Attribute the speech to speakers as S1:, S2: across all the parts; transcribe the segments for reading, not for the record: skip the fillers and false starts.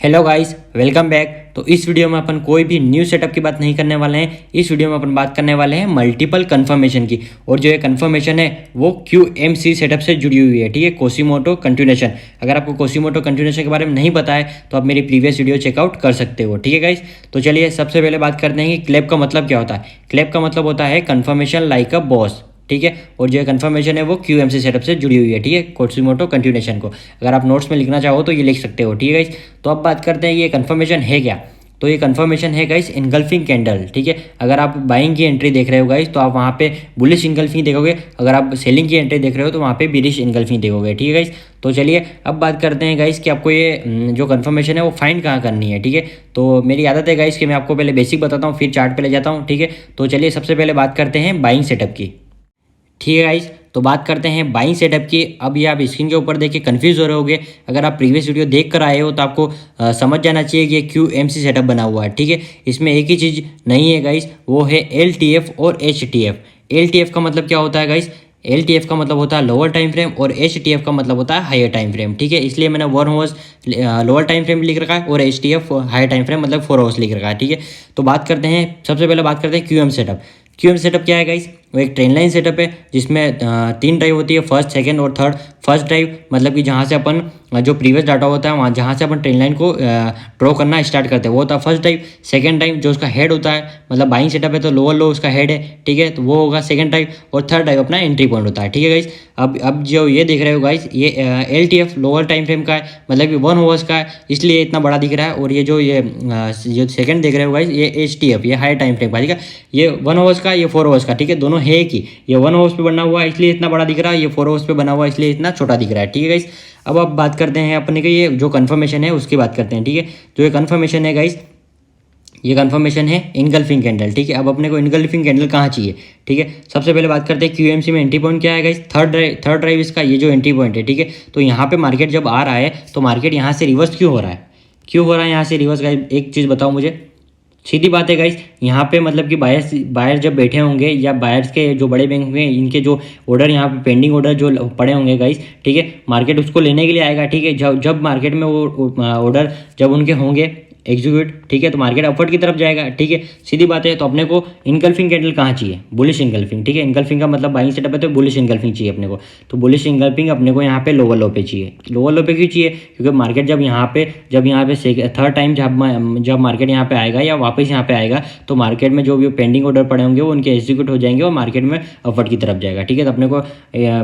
S1: Hello guys, welcome back. तो इस video में अपन कोई भी न्यू सेटअप की बात नहीं करने वाले हैं। इस वीडियो में अपन बात करने वाले हैं मल्टीपल कन्फर्मेशन की। और जो ये कन्फर्मेशन है वो QMC सेटअप से जुड़ी हुई है, ठीक है, कोसीमोटो कंटिन्यूएशन। अगर आपको कोसीमोटो कंटिन्यूएशन के बारे में नहीं पता है तो आप मेरी प्रीवियस वीडियो चेकआउट कर सकते हो, ठीक है गाइस। तो चलिए सबसे पहले बात करते हैं कि क्लैप का मतलब क्या होता है। क्लैप का मतलब होता है कन्फर्मेशन लाइक अ बॉस, ठीक है। और जो कन्फर्मेशन है वो QMC सेटअप से जुड़ी हुई है, ठीक है, कोसीमोटो कंटिन्यूएशन को। अगर आप नोट्स में लिखना चाहो तो ये लिख सकते हो, ठीक है गाइस। तो अब बात करते हैं ये कन्फर्मेशन है क्या। तो ये कन्फर्मेशन है गाइस इनगल्फिंग कैंडल, ठीक है। अगर आप बाइंग की एंट्री देख रहे हो गाइस तो आप वहाँ पे बुलिश इनगल्फिंग देखोगे। अगर आप सेलिंग की एंट्री देख रहे हो तो वहाँ पे बिरिश इनगल्फिंग देखोगे, ठीक है गाइस। तो चलिए अब बात करते हैं गाइस कि आपको ये जो कन्फर्मेशन है वो फाइंड कहाँ करनी है, ठीक है। तो मेरी आदत है गाइस कि मैं आपको पहले बेसिक बताता हूँ फिर चार्ट पे ले जाता हूँ, ठीक है। तो चलिए सबसे पहले बात करते हैं बाइंग सेटअप की, ठीक है गाइस। तो बात करते हैं बाइंग सेटअप की। अब ये आप स्क्रीन के ऊपर देख के कन्फ्यूज हो रहे होगे। अगर आप प्रीवियस वीडियो देख कर आए हो तो आपको समझ जाना चाहिए कि ये QMC सेटअप बना हुआ है, ठीक है। इसमें एक ही चीज़ नहीं है गाइस, वो है LTF और HTF। LTF का मतलब क्या होता है गाइस? LTF का मतलब होता है लोअर टाइम फ्रेम और HTF का मतलब होता है हायर टाइम फ्रेम, ठीक है। इसलिए मैंने 1 आवर्स लोअर टाइम फ्रेम लिख रखा है और HTF हायर टाइम फ्रेम मतलब 4 आवर्स लिख रखा है, ठीक है। तो बात करते हैं, सबसे पहले बात करते हैं QM सेटअप। QM सेटअप क्या है गाइस? वो एक ट्रेन लाइन सेटअप है जिसमें 3 ड्राइव होती है, फर्स्ट, सेकंड और थर्ड। फर्स्ट ड्राइव मतलब कि जहाँ से अपन जो प्रीवियस डाटा होता है वहाँ जहाँ से अपन ट्रेन लाइन को ड्रॉ करना स्टार्ट करते हैं वो होता है फर्स्ट ड्राइव। सेकंड ड्राइव जो उसका हेड होता है, मतलब बाइंग सेटअप है तो लोअर लो उसका हेड है, ठीक है, तो वो होगा सेकंड ड्राइव। और थर्ड ड्राइव अपना एंट्री पॉइंट होता है, ठीक है गाइस। अब जो ये देख रहे हो गाइस, ये LTF लोअर टाइम फ्रेम का है, मतलब कि 1 आवर्स का है, इसलिए इतना बड़ा दिख रहा है। और ये जो सेकंड देख रहे हो गाइस, ये HTF, ये हाई टाइम फ्रेम का, ठीक है। ये 1 आवर्स का, ये 4 आवर्स का, ठीक है, दोनों है कि ये 1 आवर्स पे बना हुआ है इसलिए इतना बड़ा दिख रहा है, ये 4 आवर्स पे बना हुआ है इसलिए इतना छोटा दिख रहा है, ठीक है गाइस। अब बात करते हैं अपने के ये जो कन्फर्मेशन है उसकी बात करते हैं, ठीक है। जो ये कन्फर्मेशन है गाइस, ये कन्फर्मेशन है इनगल्फिंग कैंडल, ठीक है। अब अपने को इनगल्फिंग कैंडल कहाँ चाहिए, ठीक है। सबसे पहले बात करते हैं QMC में एंट्री पॉइंट क्या है गाइस? थर्ड ड्राइव इसका ये जो एंट्री पॉइंट है, ठीक है। तो यहाँ पे मार्केट जब आ रहा है तो मार्केट यहाँ से रिवर्स क्यों हो रहा है? क्यों हो रहा है यहाँ से रिवर्स गाइस? एक चीज़ बताओ मुझे। सीधी बात है गाइस, यहाँ पे मतलब कि बायर्स जब बैठे होंगे या बायर्स के जो बड़े बैंक होंगे इनके जो ऑर्डर यहाँ पे पेंडिंग ऑर्डर जो पड़े होंगे गाइस, ठीक है, मार्केट उसको लेने के लिए आएगा, ठीक है। जब जब मार्केट में वो ऑर्डर जब उनके होंगे एग्जीक्यूट, ठीक है, तो मार्केट अपवर्ड की तरफ जाएगा, ठीक है, सीधी बात है। तो अपने को इनगल्फिंग कैंडल कहाँ चाहिए? बुलिश इनगल्फिंग, ठीक है। इनगल्फिंग का मतलब बाइंग सेटअप है तो बुलिश इनगल्फिंग चाहिए अपने को। तो बुलिश इनगल्फिंग अपने को यहाँ पे लोअर लो पे चाहिए। लोअर लो पे क्यों चाहिए? क्योंकि मार्केट जब यहाँ पे थर्ड टाइम जब मार्केट यहाँ पे आएगा या वापस यहाँ पे आएगा तो मार्केट में जो भी पेंडिंग ऑर्डर पड़े होंगे वो उनके एग्जीक्यूट हो जाएंगे और मार्केट में अपवर्ड की तरफ जाएगा, ठीक है। तो अपने को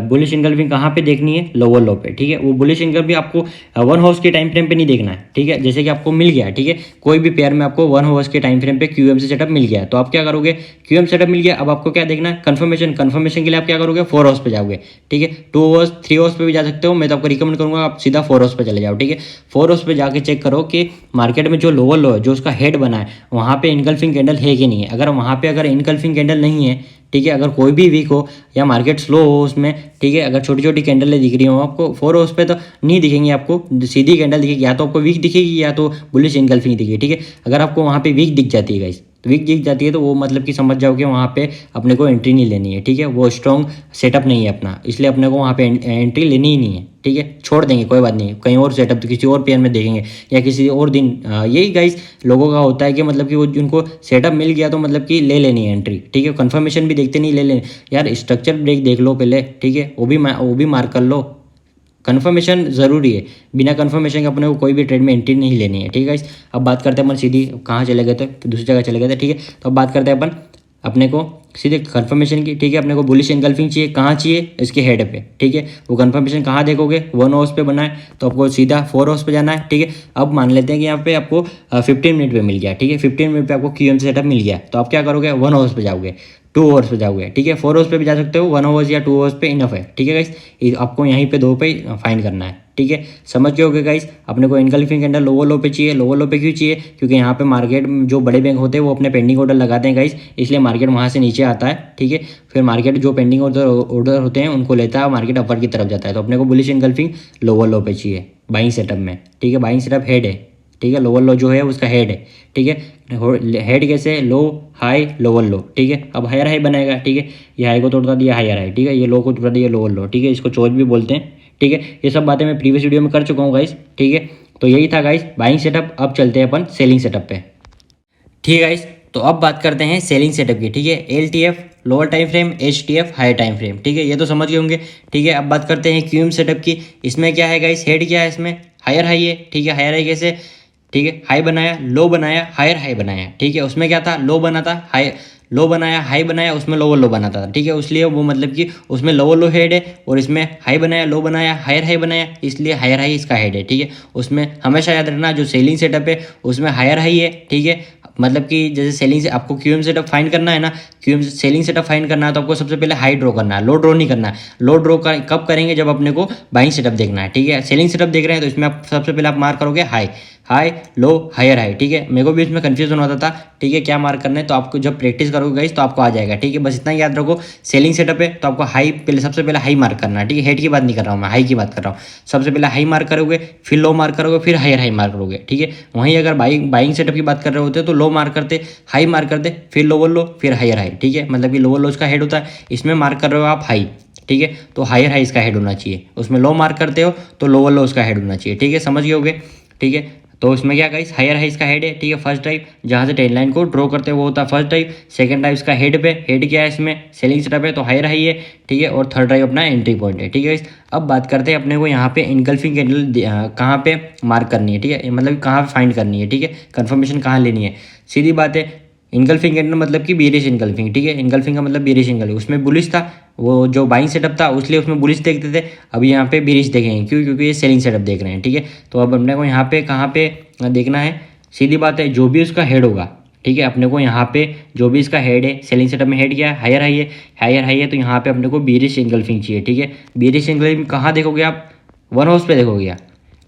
S1: बुलिश इनगल्फिंग कहाँ पे देखनी है? लोअर लो पे, ठीक है। वो बुलिश इनगल्फिंग आपको 1 आवर्स के टाइम फ्रेम पे नहीं देखना है, ठीक है। जैसे कि आपको मिल गया, ठीक है, कोई भी पेयर में आपको 1 आवर्स के टाइम फ्रेम पे QMC सेटअप मिल गया तो आप क्या करोगे? QM सेटअप मिल गया, अब आपको क्या देखना है? कन्फर्मेशन के लिए आप क्या करोगे? 4 आवर्स पे जाओगे, ठीक है। 2 आवर्स 3 आवर्स पे भी जा सकते हो, मैं तो आपको रिकमेंड करूंगा आप सीधा 4 आवर्स पे चले जाओ, ठीक है। 4 आवर्स पे जाके चेक करो कि मार्केट में जो लोअर लो है, जो उसका हेड बना है, वहाँ पे इनगल्फिंग कैंडल है कि नहीं है। अगर वहाँ पे अगर इनगल्फिंग कैंडल नहीं है, ठीक है, अगर कोई भी वीक हो या मार्केट स्लो हो उसमें, ठीक है, अगर छोटी छोटी कैंडलें दिख रही हो आपको 4 आवर्स पे तो नहीं दिखेंगी, आपको सीधी कैंडल दिखेगी, या तो आपको वीक दिखेगी या तो बुलिश इनगल्फिंग दिखेगी, ठीक है। अगर आपको वहाँ पे वीक दिख जाती है गाइस, तो वीक दिख जाती है तो वो मतलब कि समझ जाओ कि वहाँ पे अपने को एंट्री नहीं लेनी है, ठीक है। वो स्ट्रॉन्ग सेटअप नहीं है अपना, इसलिए अपने को वहाँ पे एंट्री लेनी ही नहीं है, ठीक है। छोड़ देंगे, कोई बात नहीं, कहीं और सेटअप तो किसी और पेयर में देखेंगे या किसी और दिन। यही गाइस लोगों का होता है कि मतलब कि वो उनको सेटअप मिल गया तो मतलब कि ले लेनी है एंट्री, ठीक है। कन्फर्मेशन भी देखते नहीं, ले लेनी यार। स्ट्रक्चर ब्रेक देख लो पहले, ठीक है, वो भी मार्क कर लो। कन्फर्मेशन ज़रूरी है, बिना कन्फर्मेशन के अपने को कोई भी ट्रेड में एंट्री नहीं लेनी है, ठीक है। अब बात करते हैं अपन सीधी कहाँ चले गए थे, दूसरी जगह चले गए थे, ठीक है। तो अब बात करते हैं अपन अपने को सीधे कन्फर्मेशन की, ठीक है। अपने को बुलिश इनगल्फिंग चाहिए, कहाँ चाहिए? इसके हेड पे, ठीक है। वो कन्फर्मेशन कहाँ देखोगे? 1 आवर्स पे बना है तो आपको सीधा 4 आवर्स पे जाना है, ठीक है। अब मान लेते हैं कि यहाँ पे आपको 15 मिनट पे मिल गया, ठीक है, 15 मिनट पे आपको QMC सेटअप मिल गया तो आप क्या करोगे? 1 आवर्स पे जाओगे, 2 आवर्स पे जाओगे, ठीक है, 4 आवर्स पे भी जा सकते हो, 1 आवर्स या 2 आवर्स पे इनफ है, ठीक है गाइस। आपको यहीं पे 2 पे फाइन करना है, ठीक है। समझ गए होगे गाइस। अपने को इनगल्फिंग कैंडल लोअर लो पे चाहिए। लोअर लो पे क्यों चाहिए? क्योंकि यहाँ पे मार्केट में जो बड़े बैंक होते हैं वो अपने पेंडिंग ऑर्डर लगाते हैं गाइस, इसलिए मार्केट वहाँ से नीचे आता है, ठीक है। फिर मार्केट जो पेंडिंग ऑर्डर होते हैं उनको लेता है, मार्केट अपर की तरफ जाता है। तो अपने को बुलिश इनगल्फिंग लोअर लो पे चाहिए बाइंग सेटअप में, ठीक है। बाइंग सेटअप हेड है, ठीक है, लोअर लो जो है उसका हेड है, ठीक है। हेड कैसे? लो हाई लोअर लो, ठीक है। अब हायर हाई बनाएगा, ठीक है, ये हाई को तोड़ता दिया हायर हाई, ठीक है, ये लो को तोड़ा दिया लोअर लो, ठीक है, इसको चोच भी बोलते हैं, ठीक है। ये सब बातें मैं प्रीवियस वीडियो में कर चुका हूँ गाइस, ठीक है। तो यही था गाइस बाइंग सेटअप। अब चलते हैं अपन सेलिंग सेटअप पे। ठीक है गाइस, तो अब बात करते हैं सेलिंग सेटअप की। ठीक है, LTF lower time frame, HTF higher time frame. ठीक है, ये तो समझ गए होंगे। ठीक है, अब बात करते हैं QM सेटअप की। इसमें क्या है गाइस, हेड क्या है इसमें, हायर हाई है। ठीक है, हायर हाई कैसे, ठीक है, हाई बनाया, लो बनाया, हायर हाई बनाया। ठीक है, उसमें क्या था, लो बना था, हाई लो बनाया, हाई बनाया, उसमें लोअर लो बनाता था। ठीक है, इसलिए वो मतलब कि उसमें लोअर लो हेड है, और इसमें हाई बनाया, लो बनाया, हायर हाई बनाया, इसलिए हायर हाई इसका हेड है। ठीक है, उसमें हमेशा याद रखना जो सेलिंग सेटअप है उसमें हायर हाई है। ठीक है, मतलब कि जैसे सेलिंग से आपको QM सेटअप फाइंड करना है ना, QM सेलिंग सेटअप फाइंड करना है तो आपको सबसे पहले हाई ड्रॉ करना है, लो ड्रॉ नहीं करना है। लो ड्रॉ कब करेंगे, जब अपने को बाइंग सेटअप देखना है। ठीक है, सेलिंग सेटअप देख रहे हैं तो इसमें आप सबसे पहले आप मार्क करोगे high, high low higher high. ठीक है, मेरे को भी इसमें कंफ्यूजन होता था। ठीक है, क्या मार्क करना है, तो आपको जब प्रैक्टिस करोगे गाइस तो आपको आ जाएगा। ठीक है, बस इतना ही याद रखो, सेलिंग सेटअप है तो आपको हाई पहले, सबसे पहले हाई मार्क करना है। ठीक है, हेड की बात नहीं कर रहा हूँ मैं, हाई की बात कर रहा हूँ। सबसे पहले हाई मार्क करोगे, फिर लो मार्क करोगे, फिर हायर हाई मार्क करोगे। ठीक है, वहीं अगर बाइंग सेटअप की बात कर रहे होते तो लो मार्क करते, हाई मार्क करते, फिर लोअर लो, फिर हायर हाई। ठीक है, मतलब कि लोअर लो इसका हेड होता है, इसमें मार्क कर रहे हो आप हाई। ठीक है, तो हायर हाई इसका हेड होना चाहिए, उसमें लो मार्क करते हो तो लोअर लो उसका हेड होना चाहिए। ठीक है, समझ गए होगे। ठीक है, तो इसमें क्या गाइस, हायर हाई इसका हेड है। ठीक है, फर्स्ट टाइप जहाँ से ट्रेन लाइन को ड्रॉ करते हैं वो होता है फर्स्ट टाइप। सेकंड टाइप इसका हेड पे, हेड क्या है इसमें, सेलिंग सेटअप है तो हायर हाई है। ठीक है, और थर्ड टाइप अपना एंट्री पॉइंट है। ठीक है गाइस, अब बात करते हैं अपने को यहाँ पे इनगल्फिंग कैंडल कहाँ पे मार्क करनी है। ठीक है, मतलब कहाँ पे फाइंड करनी है। ठीक है, कन्फर्मेशन कहाँ लेनी है, सीधी बात है। इनगल्फिंग कैंडल मतलब कि बेरिश इनगल्फिंग। ठीक है, इनगल्फिंग का मतलब बेरिश इनगल्फिंग, उसमें बुलिश था, वो जो बाइंग सेटअप था उसलिए उसमें बुलिश देखते थे। अब यहाँ पे बेरिश देखेंगे, क्यों, क्योंकि ये सेलिंग सेटअप देख रहे हैं। ठीक है, तो अब अपने को यहाँ पे कहाँ पे देखना है, सीधी बात है, जो भी उसका हेड होगा। ठीक है, अपने को यहाँ पे जो भी इसका हेड है, सेलिंग सेटअप में हेड क्या है, हायर हाई है। हायर हाई है तो यहाँ पे अपने को बेरिश इनगल्फिंग चाहिए। ठीक है, बेरिश इनगल्फिंग कहाँ देखोगे आप, वन हाउस पे देखोगे क्या,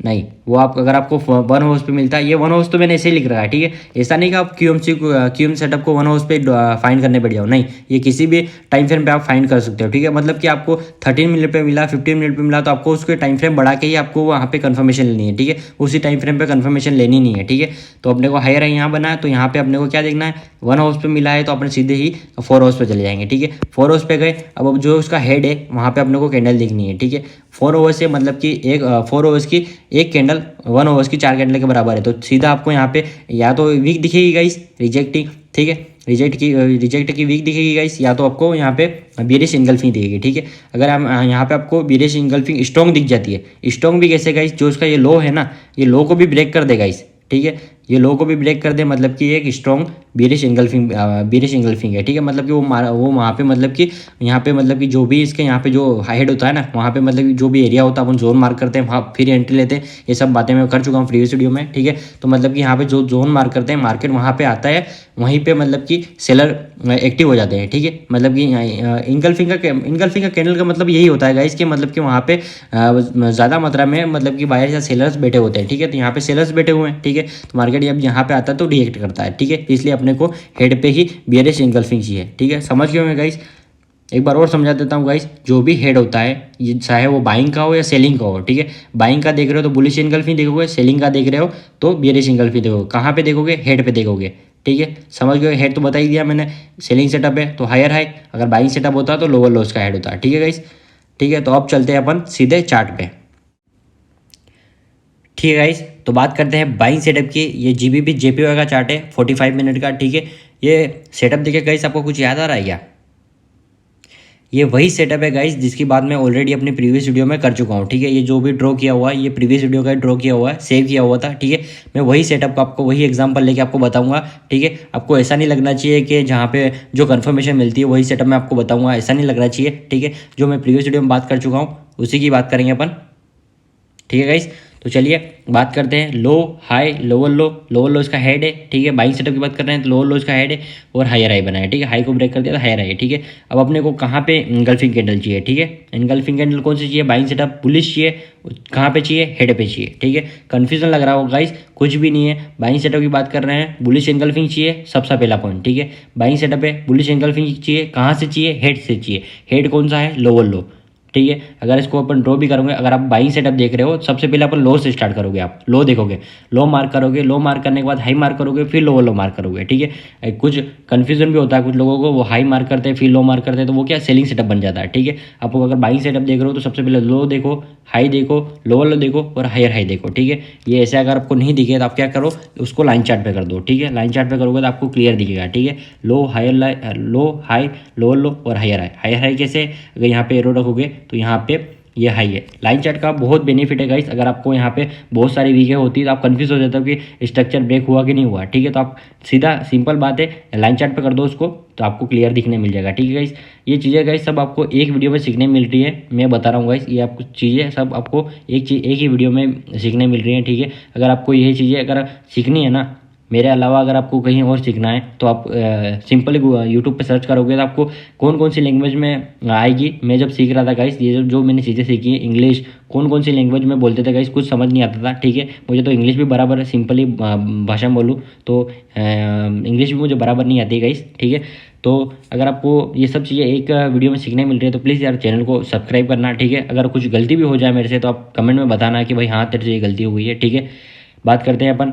S1: नहीं, वो आप अगर आपको वन हाउस पे मिलता है, ये वन हाउस तो मैंने ऐसे ही लिख रखा है। ठीक है, ऐसा नहीं कि आप QM सेटअप को वन हाउस पे फाइंड करने बैठ जाओ, नहीं, ये किसी भी टाइम फ्रेम पे आप फाइंड कर सकते हो। ठीक है, मतलब कि आपको 13 मिनट पे मिला, 15 मिनट पे मिला, तो आपको उसके टाइम फ्रेम बढ़ा के ही आपको वहाँ पे कंफर्मेशन लेनी है। ठीक है, उसी टाइम फ्रेम पे कंफर्मेशन लेनी नहीं है। ठीक है, तो अपने को हायर है यहाँ बना है, तो यहाँ पे अपने को क्या देखना है, वन हाउस पे मिला है तो अपने सीधे ही 4 हाउस पे चले जाएंगे। ठीक है, 4 हाउस पे गए, अब जो उसका हेड है वहाँ पे अपने को कैंडल देखनी है। ठीक है, 4 आवर्स से मतलब कि 4 आवर्स की एक कैंडल 1 आवर्स की 4 कैंडल के बराबर है, तो सीधा आपको यहाँ पे या तो वीक दिखेगी गाइस, रिजेक्टिंग। ठीक है, रिजेक्ट की वीक दिखेगी गाइस, या तो आपको यहाँ पे बेरिश इनगल्फिंग दिखेगी। ठीक है, अगर हम यहाँ पे आपको बेरिश इनगल्फिंग स्ट्रॉन्ग दिख जाती है, स्ट्रॉन्ग भी कैसे गाइस, जो इसका ये लो है ना, ये लो को भी ब्रेक कर देगा गाइस। ठीक है, ये लो को भी ब्रेक कर दे, मतलब कि एक स्ट्रॉन्ग बेरिश इनगल्फिंग है। ठीक है, मतलब कि वो वहाँ पे मतलब कि यहाँ पे मतलब कि जो भी इसके यहाँ पे जो हेड होता है ना, वहाँ पे मतलब कि जो भी एरिया होता है अपन जोन मार्क करते हैं, वहाँ फिर एंट्री लेते हैं। ये सब बातें मैं कर चुका हूँ प्रीवियस वीडियो में। ठीक है, तो मतलब कि यहाँ पे जो जोन मार्क करते हैं, मार्केट वहाँ पे आता है, वहीं पे मतलब कि सेलर एक्टिव हो जाते हैं। ठीक है, मतलब कि इनगल्फिंग का कैंडल का मतलब यही होता है गाइस कि मतलब कि वहाँ पे ज़्यादा मात्रा में मतलब कि बायर्स या सेलर्स बैठे होते हैं। ठीक है, तो यहाँ पे सेलर्स बैठे हुए हैं। ठीक है, तो मार्केट जब यहाँ पे आता है तो रिएक्ट करता है। ठीक है, इसलिए अपने को हेड पे ही बेरिश इनगल्फिंग चाहिए। ठीक है, समझ गए होंगे गाइस। एक बार और समझा देता हूँ गाइस, जो भी हेड होता है, ये चाहे वो बाइंग का हो या सेलिंग का हो। ठीक है, बाइंग का देख रहे हो तो बुलिश इनगल्फिंग देखोगे, सेलिंग का देख रहे हो तो बेरिश इनगल्फिंग देखोगे। कहाँ पे देखोगे, हेड पे देखोगे। ठीक है, समझ गए, हेड तो बता ही दिया मैंने, सेलिंग सेटअप है तो हायर हाई, अगर बाइंग सेटअप होता है तो लोअर लॉस का हेड होता है। ठीक है गाइस। ठीक है, तो अब चलते हैं अपन सीधे चार्ट पे। ठीक है गाइस, तो बात करते हैं बाइंग सेटअप की। ये GBP JPY का चार्ट है 45 मिनट का। ठीक है, ये सेटअप देखे गाइस आपको कुछ याद आ रहा है क्या, ये वही सेटअप है गाइस जिसकी बात मैं ऑलरेडी अपनी प्रीवियस वीडियो में कर चुका हूँ। ठीक है, ये जो भी ड्रॉ किया हुआ है ये प्रीवियस वीडियो का ड्रॉ किया हुआ है, सेव किया हुआ था। ठीक है, मैं वही सेटअप को आपको वही एग्जांपल लेके आपको बताऊंगा। ठीक है, आपको ऐसा नहीं लगना चाहिए कि जहाँ पे जो कन्फर्मेशन मिलती है वही सेटअप मैं आपको बताऊंगा, ऐसा नहीं लगना चाहिए। ठीक है, जो मैं प्रीवियस वीडियो में बात कर चुका हूँ उसी की बात करेंगे अपन। ठीक है गाइस, तो चलिए बात करते हैं low high lower low. Lower low इसका हेड है। ठीक है, बाइंग सेटअप की बात कर रहे हैं तो लोअर लो इसका हेड है और हायर हाई बना है। ठीक है, हाई को ब्रेक कर दिया तो हायर हाई है। ठीक है, अब अपने को कहाँ पे इनगल्फिंग कैंडल चाहिए। ठीक है, इनगल्फिंग कैंडल कौन सी चाहिए, बाइंग सेटअप बुलिश चाहिए, कहाँ पे चाहिए, हेड पे चाहिए। ठीक है, कन्फ्यूजन लग रहा होगा गाइस, कुछ भी नहीं है, बाइंग सेटअप की बात कर रहे हैं, बुलिश इनगल्फिंग चाहिए सबसे पहला पॉइंट। ठीक है, बाइंग सेटअप है, बुलिश इनगल्फिंग चाहिए, कहाँ से चाहिए, हेड से चाहिए। हेड कौन सा है, लोअर लो। ठीक है। अगर इसको अपन ड्रॉ भी करोगे, अगर आप बाइंग सेटअप देख रहे हो, सबसे पहले अपन लो से स्टार्ट करोगे, आप लो देखोगे, लो मार्क करोगे, लो मार्क करने के बाद हाई मार्क करोगे, फिर लो मार्क करोगे, ठीक है। कुछ कन्फ्यूजन भी होता है कुछ लोगों को, वो हाई मार्क करते हैं फिर लो मार्क करते हैं, तो वो क्या सेलिंग सेटअप बन जाता है, ठीक है। आपको अगर बाइंग सेटअप देख रहे हो तो सबसे पहले लो देखो, हाई देखो, लोअर लो देखो और हायर हाई देखो, ठीक है। ये ऐसे अगर आपको नहीं दिखे तो आप क्या करो, उसको लाइन चार्ट पे कर दो, ठीक है। लाइन चार्ट पे करोगे तो आपको क्लियर दिखेगा, ठीक है। Low higher low high, lower low और हायर हाई। हायर हाई कैसे, अगर यहाँ पे एरो रखोगे तो यहाँ पे ये हाई है। लाइन चार्ट का बहुत बेनिफिट है गाइस, अगर आपको यहाँ पे बहुत सारी वीकें होती है तो आप कंफ्यूज हो जाते हो कि स्ट्रक्चर ब्रेक हुआ कि नहीं हुआ, ठीक है। तो आप सीधा सिंपल बात है, लाइन चार्ट पे कर दो उसको, तो आपको क्लियर दिखने मिल जाएगा, ठीक है गाइस। ये चीज़ें गाइस सब आपको एक वीडियो में सीखने मिल रही है, मैं बता रहा हूँ गाइस, ये आपको चीज़ें सब आपको एक ही वीडियो में सीखने मिल रही है, ठीक है। अगर आपको ये चीज़ें अगर सीखनी है ना, मेरे अलावा अगर आपको कहीं और सीखना है तो आप सिंपली यूट्यूब पे सर्च करोगे तो आपको कौन कौन सी लैंग्वेज में आएगी। मैं जब सीख रहा था गाइस, ये जो मैंने चीज़ें सीखी है, इंग्लिश कौन कौन सी लैंग्वेज में बोलते थे गाइस, कुछ समझ नहीं आता था, ठीक है। मुझे तो इंग्लिश भी बराबर सिंपली भाषा में बोलूँ तो इंग्लिश भी मुझे बराबर नहीं आती गाइस, ठीक है। तो अगर आपको ये सब चीज़ें एक वीडियो में सीखने मिल रही है तो प्लीज़ यार चैनल को सब्सक्राइब करना, ठीक है। अगर कुछ गलती भी हो जाए मेरे से तो आप कमेंट में बताना कि भाई हाँ तेरे से ये गलती हो गई है, ठीक है। बात करते हैं अपन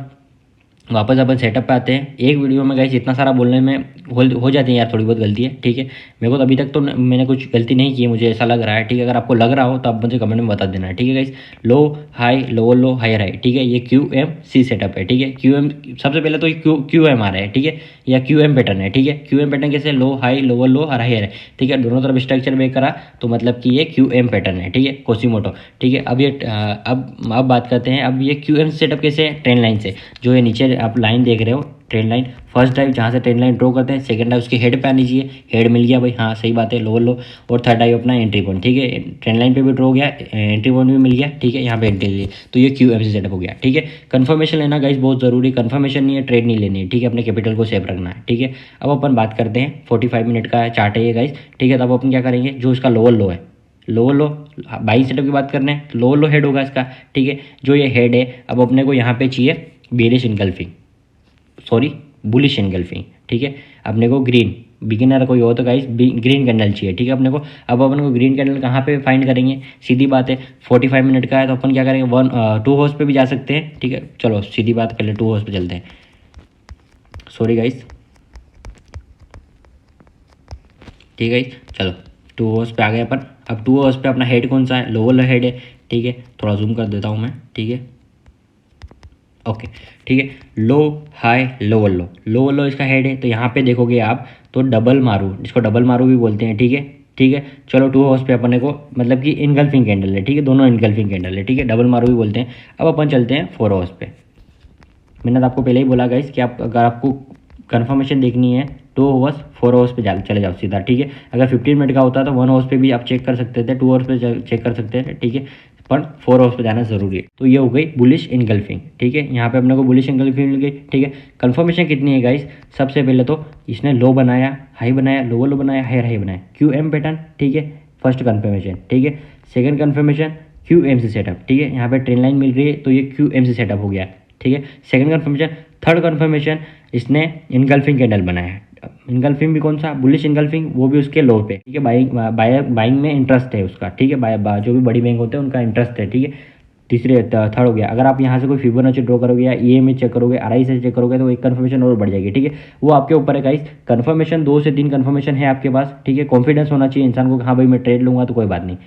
S1: वापस अपन सेटअप पे आते हैं। एक वीडियो में गाइस इतना सारा बोलने में हो जाती है यार थोड़ी बहुत गलती है, ठीक है। मेरे को तो अभी तक तो मैंने कुछ गलती नहीं की है, मुझे ऐसा लग रहा है, ठीक है। अगर आपको लग रहा हो तो आप मुझे कमेंट में बता देना, ठीक है guys. Low high, lower low, higher high, ठीक है। ये QMC सेटअप है, ठीक है। QM सबसे पहले तो QM आ रहा है, ठीक है, या QM पैटर्न है, ठीक है। QM पैटर्न कैसे, लो हाई, लोअर लो और हायर है, ठीक है। दोनों तरफ स्ट्रक्चर ब्रेक करा तो मतलब कि ये QM पैटर्न है, ठीक है, कोसीमोटो, ठीक है। अब ये अब बात करते हैं, अब ये QM सेटअप कैसे, ट्रेंड लाइन से। जो ये नीचे आप लाइन देख रहे हो, ट्रेंड लाइन, फर्स्ट ड्राइव जहाँ से ट्रेंड लाइन ड्रॉ करते हैं, सेकंड ड्राइव उसके हेड पे आनी चाहिए, हेड मिल गया भाई, हाँ सही बात है, लोअर लो। और थर्ड ड्राइव अपना एंट्री पॉइंट, ठीक है। ट्रेंड लाइन पे भी ड्रॉ हो गया, एंट्री पॉइंट भी मिल गया, ठीक है, यहाँ पे एंट्री ले, तो ये QMC सेटअप हो गया, ठीक है। कन्फर्मेशन लेना गाइस बहुत ज़रूरी, कन्फर्मेशन नहीं है ट्रेड नहीं लेनी है, ठीक है। अपने कैपिटल को सेफ रखना है, ठीक है। अब अपन बात करते हैं, 45 मिनट का चार्ट है ये गाइस, ठीक है। तो अब अपन क्या करेंगे, जो इसका लोअर लो है, लोअर लो बाइंग सेटअप की बात करने हैं, लोअर लो हेड होगा इसका, ठीक है। जो ये हेड है, अब अपने को यहाँ पे चाहिए bearish engulfing, sorry bullish engulfing, ठीक है। अपने को ग्रीन, बिगिनर कोई हो तो गाइस ग्रीन कैंडल चाहिए, ठीक है अपने को। अब अपन को ग्रीन कैंडल कहाँ पे फाइंड करेंगे, सीधी बात है, 45 मिनट का है तो अपन क्या करेंगे, 2 हाउस पे भी जा सकते हैं, ठीक है। चलो सीधी बात पहले 2 हाउस पे चलते हैं, सॉरी गाइस, ठीक है। चलो 2 हाउस पे आ गए अपन। अब 2 हाउस पे अपना हेड कौन सा है, लोअर हेड है, ठीक है। थोड़ा जूम कर देता हूँ मैं, ठीक है, ओके, ठीक है। लो हाई, लोअर लो इसका हेड है, तो यहाँ पे देखोगे आप तो डबल मारू, जिसको डबल मारू भी बोलते हैं, ठीक है, ठीक है। चलो 2 हाउस पे अपने को मतलब कि इनगल्फिंग कैंडल है, ठीक है, दोनों इनगल्फिंग कैंडल है, ठीक है, डबल मारू भी बोलते हैं। अब अपन चलते हैं 4 हाउस पे। मैंने तो आपको पहले ही बोला गाइस कि आप अगर आपको कन्फर्मेशन देखनी है 2 हाउस 4 हाउस पे चले जाओ सीधा, ठीक है। अगर 15 मिनट का होता है तो 1 हाउस पे भी आप चेक कर सकते थे, 2 हाउस पे चेक कर सकते थे, ठीक है, पर 4 हाउस पे जाना जरूरी है। तो ये हो गई बुलिश इनगल्फिंग, ठीक है। यहाँ पे अपने को बुलिश इनगल्फिंग मिल गई, ठीक है। कन्फर्मेशन कितनी है गाइस, सबसे पहले तो इसने लो बनाया, हाई बनाया, लोअर लो बनाया, हायर हाई बनाया, QM पैटर्न, ठीक है, फर्स्ट कन्फर्मेशन, ठीक है। सेकंड कन्फर्मेशन QMC सेटअप, ठीक है। यहाँ पे ट्रेन लाइन मिल रही है तो ये QMC सेटअप हो गया, ठीक है, सेकंड कन्फर्मेशन। थर्ड कन्फर्मेशन, इसने इनगल्फिंग कैंडल बनाया है, इनगल्फिंग भी कौन सा, बुलिश इनगल्फिंग, वो भी उसके लो पे, ठीक है। बाइंग में इंटरेस्ट है उसका, ठीक है, जो भी बड़ी बैंक होते हैं उनका इंटरेस्ट है, ठीक है। तीसरे थर्ड हो गया। अगर आप यहाँ से कोई फिबोनाची ड्रॉ करोगे या EMA चेक करोगे, RSI से चेक करोगे तो एक कन्फर्मेशन और बढ़ जाएगी, ठीक है। वो आपके ऊपर है गाइस, कन्फर्मेशन 2 से 3 कन्फर्मेशन है आपके पास, ठीक है। कॉन्फिडेंस होना चाहिए इंसान को, हाँ भाई मैं ट्रेड लूँगा तो कोई बात नहीं,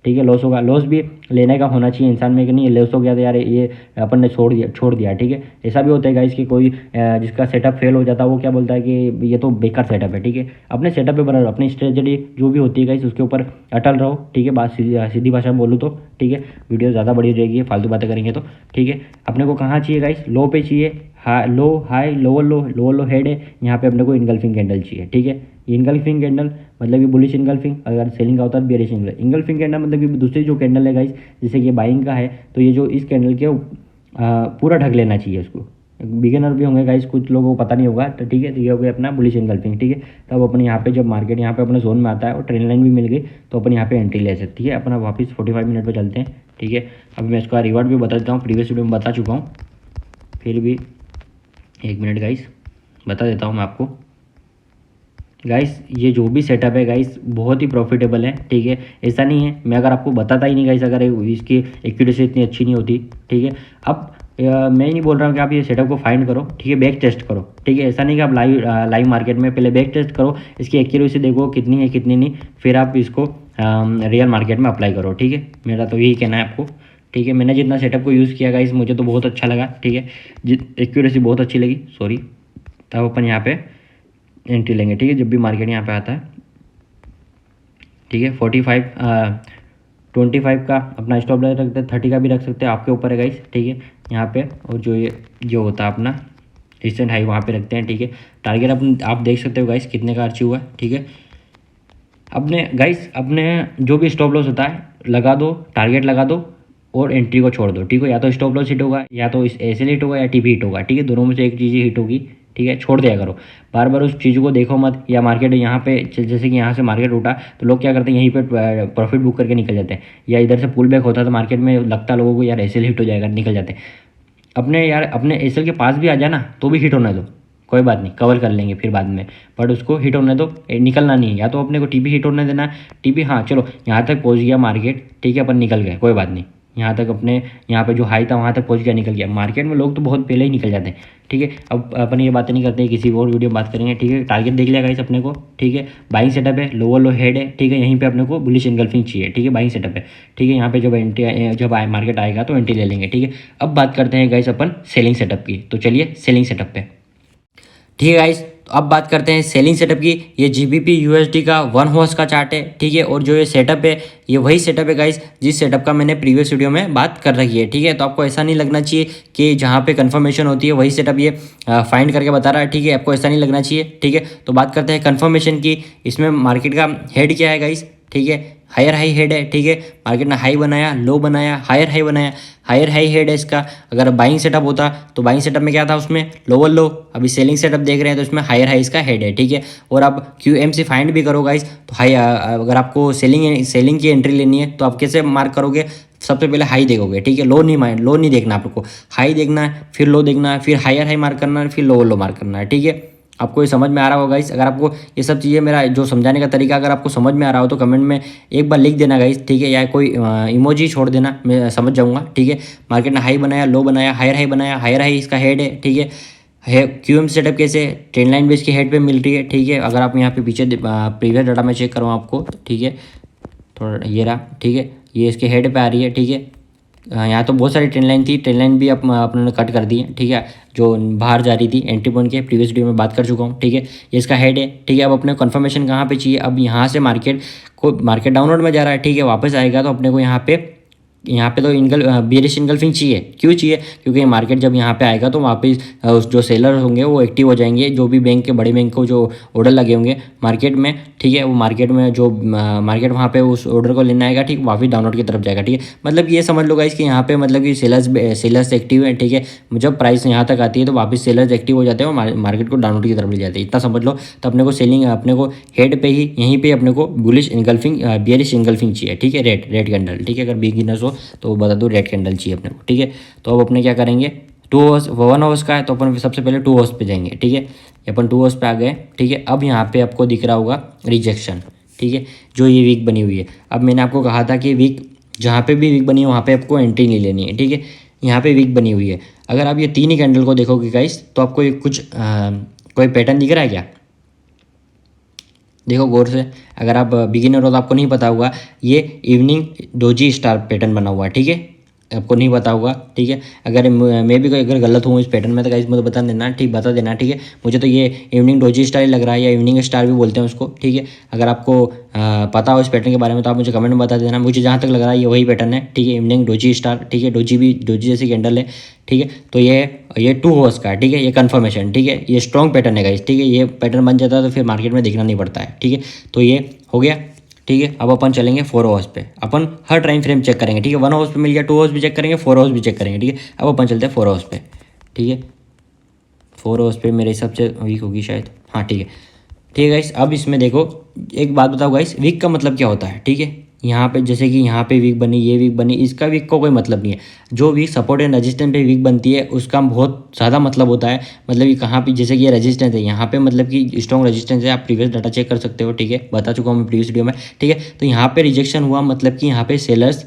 S1: ठीक है। लॉस होगा, लॉस भी लेने का होना चाहिए इंसान में कि नहीं लॉस हो गया तो यार ये अपन ने छोड़ दिया, ठीक है। ऐसा भी होता है गाइस कि कोई जिसका सेटअप फेल हो जाता है वो क्या बोलता है कि ये तो बेकार सेटअप है, ठीक है। अपने सेटअप पे बना रहो, अपनी स्ट्रेटजी जो भी होती है गाइस उसके ऊपर अटल रहो, ठीक है। बात सीधी भाषा में बोलूँ तो, ठीक है, वीडियो ज़्यादा बड़ी रहेगी फालतू बातें करेंगे तो, ठीक है। अपने को कहाँ चाहिए गाइस, लो पे चाहिए, लो हाई, लोअर लो हेड है, यहाँ पे अपने को इनगल्फिंग कैंडल चाहिए, ठीक है। इनगल्फिंग कैंडल मतलब कि बुलिश इनगल्फिंग, अगर सेलिंग का होता है बेरिश इनगल्फिंग कैंडल मतलब कि दूसरी जो कैंडल है गाइस, जैसे कि बाइंग का है तो ये जो इस कैंडल के पूरा ढक लेना चाहिए उसको। बिगिनर भी होंगे गाइस, कुछ लोगों को पता नहीं होगा, तो ठीक है। तो ये हो गया अपना बुलिश इनगल्फिंग, ठीक है। तब अपन यहाँ पे जब मार्केट यहाँ पे अपने जोन में आता है और ट्रेन लाइन भी मिल गई तो अपन यहाँ पे एंट्री ले सकती है। अपना वापस 45 मिनट पर चलते हैं, ठीक है। अब मैं इसका रिवार्ड भी बता देता हूँ, प्रीवियस वीडियो में बता चुका हूँ, फिर भी 1 मिनट गाइस बता देता हूँ मैं आपको, गाइस ये जो भी सेटअप है गाइस बहुत ही प्रॉफिटेबल है, ठीक है। ऐसा नहीं है मैं अगर आपको बताता ही नहीं गाइस, अगर इसकी एक्यूरेसी इतनी अच्छी नहीं होती, ठीक है। अब मैं नहीं बोल रहा हूँ कि आप ये सेटअप को फाइंड करो, ठीक है, बैक टेस्ट करो, ठीक है। ऐसा नहीं कि आप लाइव मार्केट में पहले बैक टेस्ट करो, इसकी एक्यूरेसी देखो कितनी है कितनी नहीं, फिर आप इसको रियल मार्केट में अप्लाई करो, ठीक है। मेरा तो यही कहना है आपको, ठीक है। मैंने जितना सेटअप को यूज़ किया गाइस मुझे तो बहुत अच्छा लगा, ठीक है। एक्यूरेसी बहुत अच्छी लगी, सॉरी। तब अपन यहाँ पे एंट्री लेंगे, ठीक है, जब भी मार्केट यहाँ पे आता है, ठीक है। 45 25 का अपना स्टॉप लॉस रखते हैं, 30 का भी रख सकते हैं, आपके ऊपर है गाइस, ठीक है। यहाँ पे और जो ये जो होता है अपना रिसेंट हाई वहाँ पे रखते हैं, ठीक है। टारगेट अपन आप देख सकते हो गाइस कितने का अचीव हुआ है, ठीक है। अपने गाइस अपने जो भी स्टॉप लॉस होता है लगा दो, टारगेट लगा दो और एंट्री को छोड़ दो, ठीक है। या तो स्टॉप लॉस हिट होगा, या तो इस ऐसे हिट होगा, या टीपी हिट होगा, ठीक है। दोनों में से एक चीज़ ही हिट होगी, ठीक है। छोड़ दिया करो, बार बार उस चीज़ को देखो मत। या मार्केट यहाँ पे जैसे कि यहाँ से मार्केट उठा तो लोग क्या करते हैं, यहीं पे प्रॉफिट बुक करके निकल जाते हैं, या इधर से पुल बैक होता है तो मार्केट में लगता है लोगों को यार ऐसे हिट हो जाएगा, निकल जाते हैं। अपने यार अपने एसएल के पास भी आ जाना तो भी हिट होने दो, कोई बात नहीं, कवर कर लेंगे फिर बाद में, बट उसको हिट होने दो, निकलना नहीं है। या तो अपने को टीपी हिट होने देना, टीपी हाँ चलो यहाँ तक पहुँच गया मार्केट, ठीक है, अपन निकल गए, कोई बात नहीं। यहाँ तक अपने यहाँ पे जो हाई था वहाँ तक पहुँच गया, निकल गया। मार्केट में लोग तो बहुत पहले ही निकल जाते हैं, ठीक है। अब अपन ये बातें नहीं करते हैं, किसी और वीडियो में बात करेंगे, ठीक है। टारगेट देख लिया गाइस अपने को, ठीक है। बाइंग सेटअप है, लोअर लो हेड है, ठीक है। यहीं पे अपने को बुलिश एंगल्फिंग चाहिए, ठीक है। बाइंग सेटअप है, ठीक है। यहाँ पे जब एंट्री जब मार्केट आएगा तो एंट्री ले लेंगे, ठीक है। अब बात करते हैं गाइस अपन सेलिंग सेटअप की, तो चलिए सेलिंग सेटअप पे, ठीक है गाइस। तो अब बात करते हैं सेलिंग सेटअप की। ये जीबीपी यूएसडी का 1 हॉर्स का चार्ट है, ठीक है। और जो ये सेटअप है ये वही सेटअप है गाइस जिस सेटअप का मैंने प्रीवियस वीडियो में बात कर रखी है, ठीक है। तो आपको ऐसा नहीं लगना चाहिए कि जहाँ पे कंफर्मेशन होती है वही सेटअप ये फाइंड करके बता रहा है, ठीक है। आपको ऐसा नहीं लगना चाहिए, ठीक है। तो बात करते हैं कंफर्मेशन की। इसमें मार्केट का हेड क्या है गाइस, ठीक है, हायर हाई हेड है, ठीक है। मार्केट ने हाई बनाया, लो बनाया, हायर हाई बनाया, हायर हाई हेड है इसका। अगर बाइंग सेटअप होता तो बाइंग सेटअप में क्या था, उसमें लोअर लो। अभी सेलिंग सेटअप देख रहे हैं तो इसमें हायर हाई इसका हेड है, ठीक है। और आप QMC फाइंड भी करो गाइस तो हाई, अगर आपको सेलिंग की एंट्री लेनी है तो आप कैसे मार्क करोगे, सबसे पहले हाई देखोगे, ठीक है। लो नहीं देखना आपको, हाई देखना है, फिर लो देखना है, फिर हायर हाई मार्क करना है, फिर लोअर लो मार्क करना है, ठीक है। आपको ये समझ में आ रहा होगा गाइस। अगर आपको ये सब चीज़ें मेरा जो समझाने का तरीका अगर आपको समझ में आ रहा हो तो कमेंट में एक बार लिख देना गाइस, ठीक है। या कोई इमोजी छोड़ देना, मैं समझ जाऊंगा, ठीक है। मार्केट ने हाई बनाया, लो बनाया, हायर हाई बनाया, हायर हाई इसका हेड है, ठीक है। QM सेटअप कैसे ट्रेंड लाइन बेस के हेड पे मिल रही है, ठीक है। अगर आप यहाँ पे पीछे प्रीवियस डाटा में चेक करूँ आपको, ठीक है, थोड़ा ये रहा, ठीक है। ये इसके हेड पे आ रही है, ठीक है। यहाँ तो बहुत सारी ट्रेन लाइन थी, ट्रेन लाइन भी अपने कट कर दी है, ठीक है। जो बाहर जा रही थी एंट्री पॉइंट के, प्रीवियस वीडियो में बात कर चुका हूँ, ठीक है। ये इसका हेड है, ठीक है। अब अपने कन्फर्मेशन कहाँ पे चाहिए, अब यहाँ से मार्केट डाउनवर्ड में जा रहा है, ठीक है। वापस आएगा तो अपने को यहाँ पे तो बेरिश इनगल्फिंग चाहिए। क्यों चाहिए, क्योंकि मार्केट जब यहाँ पे आएगा तो वापस जो सेलर होंगे वो एक्टिव हो जाएंगे, जो भी बैंक के बड़े बैंक को जो ऑर्डर लगे होंगे मार्केट में, ठीक है। वो मार्केट में जो मार्केट वहाँ पे उस ऑर्डर को लेना आएगा, ठीक, वापस डाउनलोड की तरफ जाएगा, ठीक है। मतलब ये समझ लो गाइस कि यहाँ पे मतलब कि सेलर्स एक्टिव है, ठीक है। जब प्राइस यहाँ तक आती है तो वापस सेलर्स एक्टिव हो जाते हैं और मार्केट को डाउनलोड की तरफ ले जाते हैं, इतना समझ लो। तो अपने को हेड पे ही यहीं पे अपने को बुलिश इनगल्फिंग बेरिश इनगल्फिंग चाहिए, ठीक है। रेड कैंडल, ठीक है। अगर बिगिनर्स हो तो बता दो, रेड कैंडल चाहिए अपने को, ठीक है। तो अब अपने क्या करेंगे, 1 हाउस का है तो अपन सबसे पहले 2 हाउस पे जाएंगे, ठीक है। अपन 2 हाउस पे आ गए, ठीक है। अब यहाँ पे आपको दिख रहा होगा रिजेक्शन, ठीक है, जो ये वीक बनी हुई है। अब मैंने आपको कहा था कि वीक जहाँ पे भी वीक बनी है वहाँ पे आपको एंट्री नहीं लेनी है, ठीक है। यहाँ पे वीक बनी हुई है। अगर आप ये 3 ही कैंडल को देखोगे गाइस तो आपको कोई पैटर्न दिख रहा है क्या, देखो गौर से। अगर आप बिगिनर हो तो आपको नहीं पता होगा, ये इवनिंग डोजी स्टार पैटर्न बना हुआ है, ठीक है। आपको नहीं पता होगा, ठीक है। अगर मैं भी अगर गलत हूँ इस पैटर्न में तो गाइस मुझे बता देना, ठीक, बता देना, ठीक है। मुझे तो ये इवनिंग डोजी स्टार लग रहा है, या इवनिंग स्टार भी बोलते हैं उसको, ठीक है। अगर आपको पता हो इस पैटर्न के बारे में तो आप मुझे कमेंट में बता देना। मुझे जहाँ तक लग रहा है ये वही पैटर्न है, ठीक है। इवनिंग डोजी स्टार, ठीक है। डोजी जैसी कैंडल है, ठीक है। तो ये 2 हाउस का है, ठीक है। ये कंफर्मेशन, ठीक है। ये स्ट्रॉन्ग पैटर्न है गाइस, ठीक है। ये पैटर्न बन जाता है तो फिर मार्केट में देखना नहीं पड़ता है, ठीक है। तो ये हो गया, ठीक है। अब अपन चलेंगे 4 हाउस पे। अपन हर टाइम फ्रेम चेक करेंगे, ठीक है। 1 हाउस पे मिल गया, 2 हाउस भी चेक करेंगे, 4 हाउस भी चेक करेंगे, ठीक है। अब अपन चलते हैं 4 हाउस पे, ठीक है। 4 हाउस पे मेरे हिसाब से वीक होगी शायद, हाँ ठीक है, ठीक है गाइस। अब इसमें देखो एक बात बताओ गाइस, वीक का मतलब क्या होता है, ठीक है। यहाँ पे जैसे कि यहाँ पे वीक बनी, ये वीक बनी, इसका वीक को कोई मतलब नहीं है। जो वीक सपोर्ट एंड रेजिस्टेंस पे वीक बनती है उसका बहुत ज़्यादा मतलब होता है। मतलब कि कहाँ पे, जैसे कि ये रेजिस्टेंस है, यहाँ पे मतलब कि स्ट्रॉन्ग रेजिस्टेंस है। आप प्रीवियस डाटा चेक कर सकते हो, ठीक है, बता चुका हूँ मैं प्रीवियस वीडियो में, ठीक है। तो यहाँ पे रिजेक्शन हुआ मतलब कि यहाँ पे सेलर्स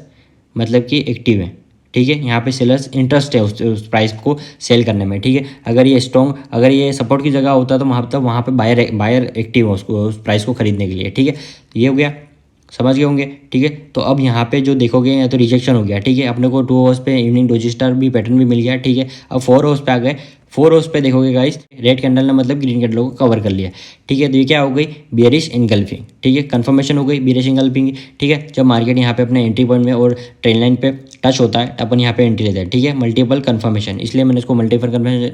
S1: मतलब कि एक्टिव है, ठीक है। यहाँ पे सेलर्स इंटरेस्ट है उस प्राइस को सेल करने में, ठीक है। अगर ये स्ट्रॉन्ग, अगर ये सपोर्ट की जगह होता तो वहाँ पे बायर एक्टिव है उसको, उस प्राइस को खरीदने के लिए, ठीक है। ये हो गया, समझ गए होंगे, ठीक है। तो अब यहाँ पे जो देखोगे या तो रिजेक्शन हो गया, ठीक है। अपने को 2 आवर्स पे इवनिंग डोजी स्टार भी पैटर्न भी मिल गया, ठीक है। अब 4 आवर्स पे आ गए। 4 आवर्स पे देखोगे गाइस, रेड कैंडल ने मतलब ग्रीन कैंडल को कवर कर लिया, ठीक है। तो ये क्या हो गई, बियरिश इनगल्फिंग, ठीक है। कंफर्मेशन हो गई बियरिश इनगल्फिंग, ठीक है। जब मार्केट यहाँ पे अपने एंट्री पॉइंट में और ट्रेंड लाइन पे टच होता है अपन यहाँ पे एंट्री लेते हैं, ठीक है। मल्टीपल कंफर्मेशन, इसलिए मैंने इसको मल्टीपल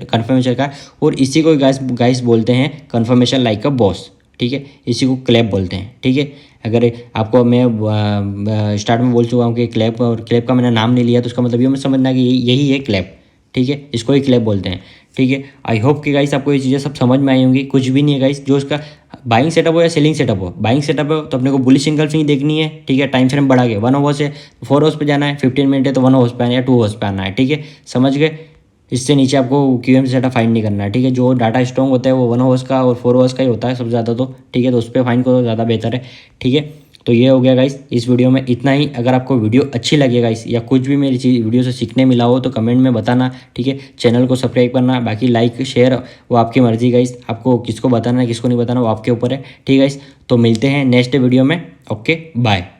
S1: कंफर्मेशन कहा। और इसी को गाइस बोलते हैं कंफर्मेशन लाइक अ बॉस, ठीक है। इसी को क्लैप बोलते हैं, ठीक है। अगर आपको मैं स्टार्ट में बोल चुका हूँ कि क्लैप, और क्लैप का मैंने नाम नहीं लिया तो उसका मतलब ये मत समझना कि यही है क्लैप, ठीक है। इसको ही क्लैप बोलते हैं, ठीक है। आई होप कि गाइस आपको ये चीज़ें सब समझ में आई होंगी। कुछ भी नहीं है गाइस, जो इसका बाइंग सेटअप हो या सेलिंग सेटअप हो, बाइंग सेटअप हो तो अपने को बुलिश इंगल्फिंग देखनी है, ठीक है। टाइम फ्रेम बढ़ा के 1 आवर से 4 आवर्स पे जाना है, 15 मिनट है तो 1 आवर्स पे आना है या 2 आवर्स पे आना है, ठीक है। समझ गए। इससे नीचे आपको QM सेटअप फाइंड नहीं करना है, ठीक है। जो डाटा स्ट्रॉन्ग होता है वो 1 आवर्स का और 4 आवर्स का ही होता है सबसे ज़्यादा, तो ठीक है। तो उस पर फाइंड करो, ज़्यादा बेहतर है, ठीक है। तो ये हो गया गाइस इस वीडियो में इतना ही। अगर आपको वीडियो अच्छी लगे गाइस, या कुछ भी मेरी चीज़ वीडियो से सीखने मिला हो तो कमेंट में बताना, ठीक है। चैनल को सब्सक्राइब करना, बाकी लाइक शेयर वो आपकी मर्जी गाइस। आपको किसको बताना है किसको नहीं बताना वो आपके ऊपर है, ठीक है गाइस। तो मिलते हैं नेक्स्ट वीडियो में, ओके बाय।